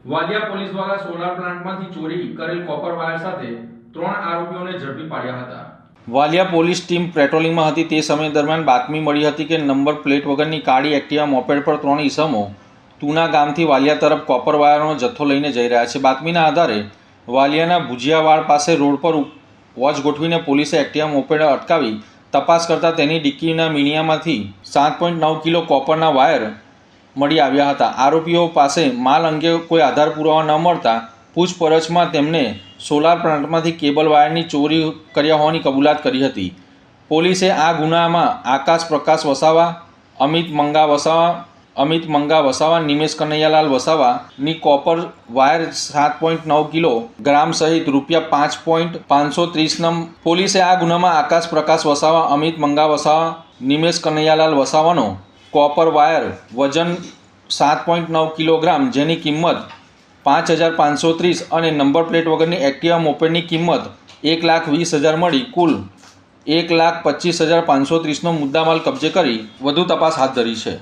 Valia police દ્વારા solar પ્લાન્ટમાંથી ચોરી કરેલ કોપર વાયર સાથે 3 આરોપીઓને ઝડપી પાડ્યા હતા। વાલિયા પોલીસ ટીમ પેટ્રોલિંગમાં હતી તે સમય દરમિયાન બાતમી મળી હતી કે નંબર પ્લેટ વગરની કાળી એક્ટિવા મોપેડ પર 3 ઈસમો તુના ગામથી વાલિયા તરફ કોપર વાયરનો જથ્થો લઈને જઈ રહ્યા છે। બાતમીના આધારે વાલિયાના ભુજિયાવાડ પાસે રોડ પર વોચ ગોઠવીને પોલીસે એક્ટિવા મોપેડ અટકાવી તપાસ કરતા તેની ડિક્કીના મીણિયામાંથી 7.9 કિલો કોપરના વાયર મળી આવ્યા હતા। આરોપીઓ પાસે માલ અંગે કોઈ આધાર પુરાવા ન મળતા પૂછપરછમાં તેમને સોલાર પ્લાન્ટમાંથી કેબલ વાયરની ચોરી કર્યા હોવાની કબૂલાત કરી હતી। પોલીસે આ ગુનામાં આકાશ પ્રકાશ વસાવા, અમિત મંગા વસાવા, નિમેશ કનૈયાલાલ વસાવાની કોપર વાયર 7.9 કિલોગ્રામ સહિત ₹5.530 પોલીસે આ ગુનામાં આકાશ પ્રકાશ વસાવા, અમિત મંગા વસાવા, નિમેશ કનૈયાલાલ વસાવાનો કોપર વાયર વજન 7.9 કિલોગ્રામ જેની કિંમત 5,530 અને નંબર પ્લેટ વગરની એક્ટિવા મોપેડની કિંમત 1,20,000 મળી કુલ 1,25,530નો મુદ્દામાલ કબજે કરી વધુ તપાસ હાથ ધરી છે।